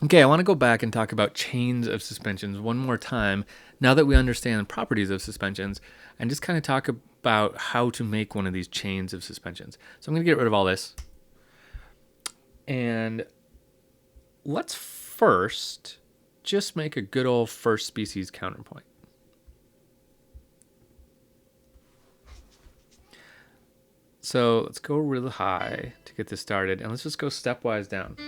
Okay, I want to go back and talk about chains of suspensions one more time, now that we understand the properties of suspensions, and just kind of talk about how to make one of these chains of suspensions. So I'm going to get rid of all this. And let's first just make a good old first species counterpoint. So let's go really high to get this started, and let's just go stepwise down.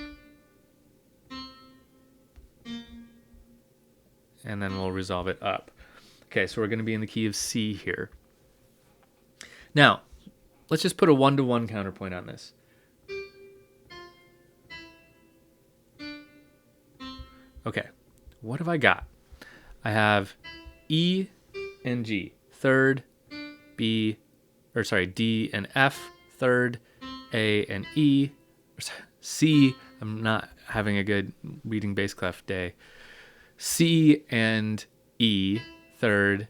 And then we'll resolve it up. Okay, so we're going to be in the key of C here. Now, let's just put a one-to-one counterpoint on this. Okay, what have I got? I have E and G, third, D and F, third, A and E, C, I'm not having a good reading bass clef day, C and E, third,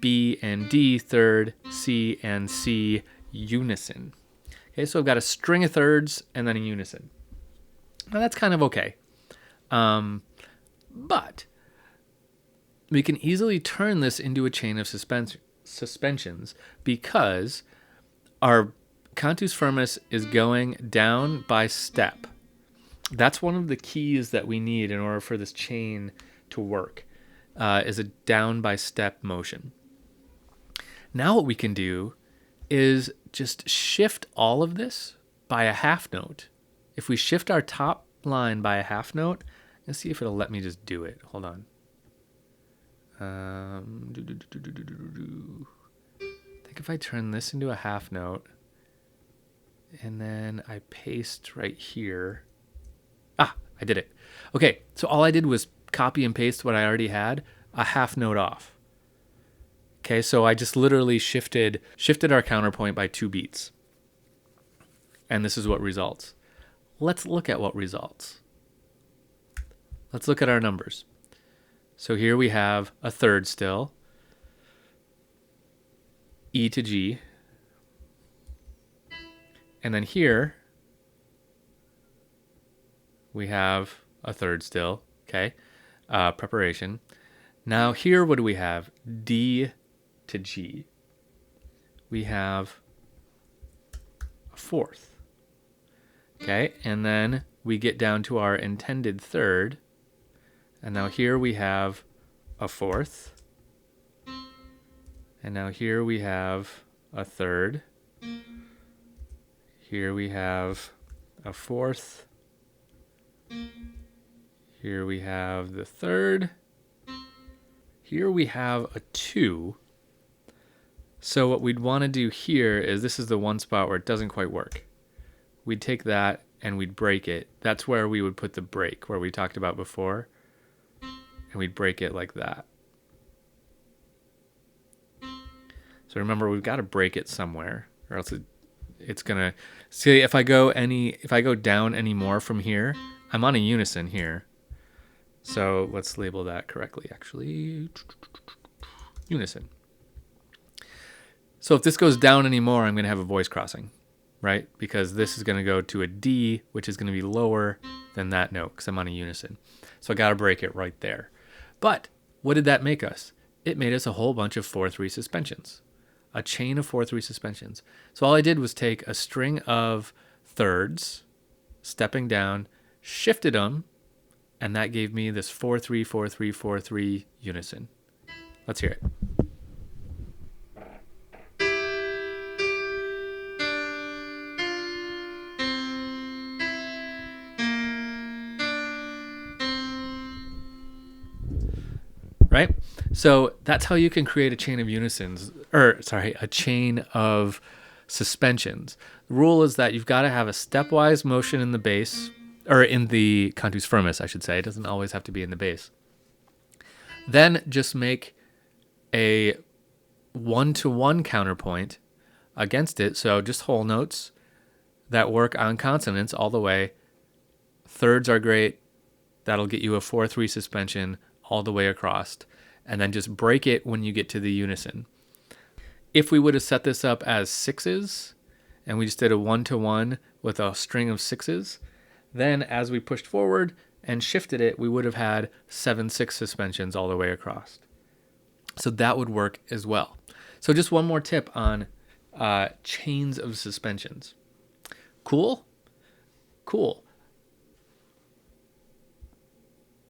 B and D, third, C and C, unison. Okay, so I've got a string of thirds and then a unison. Now that's kind of okay. But we can easily turn this into a chain of suspensions because our cantus firmus is going down by step. That's one of the keys that we need in order for this chain to work, is a down by step motion. Now what we can do is just shift all of this by a half note. If we shift our top line by a half note, let's see if it'll let me just do it. Hold on. I think if I turn this into a half note and then I paste right here. I did it. Okay, so all I did was copy and paste what I already had, a half note off. Okay, so I just literally shifted our counterpoint by 2 beats. And this is what results. Let's look at what results. Let's look at our numbers. So here we have a third still, E to G. And then here we have a third still, okay, preparation. Now here, what do we have? D to G. We have a fourth, okay, and then we get down to our intended third, and now here we have a fourth, and now here we have a third, here we have a fourth, here we have the third, here we have a 2. So what we'd want to do here is, this is the one spot where it doesn't quite work. We'd take that and we'd break it. That's where we would put the break, where we talked about before. And we'd break it like that. So remember, we've got to break it somewhere, or else it's gonna, see, if I go down any more from here, I'm on a unison here. So let's label that correctly, actually. Unison. So if this goes down anymore, I'm going to have a voice crossing, right? Because this is going to go to a D, which is going to be lower than that note because I'm on a unison. So I got to break it right there. But what did that make us? It made us a whole bunch of 4/3 suspensions, a chain of 4/3 suspensions. So all I did was take a string of thirds, stepping down, shifted them, and that gave me this 4/3, 4/3, 4/3 unison. Let's hear it. Right? So that's how you can create a chain of unisons, a chain of suspensions. The rule is that you've got to have a stepwise motion in the bass, or in the cantus firmus, I should say. It doesn't always have to be in the bass. Then just make a one-to-one counterpoint against it. So just whole notes that work on consonants all the way. Thirds are great. That'll get you a 4/3 suspension all the way across, and then just break it when you get to the unison. If we would have set this up as 6s, and we just did a one-to-one with a string of 6s, Then as we pushed forward and shifted it, we would have had 7/6 suspensions all the way across. So that would work as well. So just one more tip on chains of suspensions. Cool? Cool.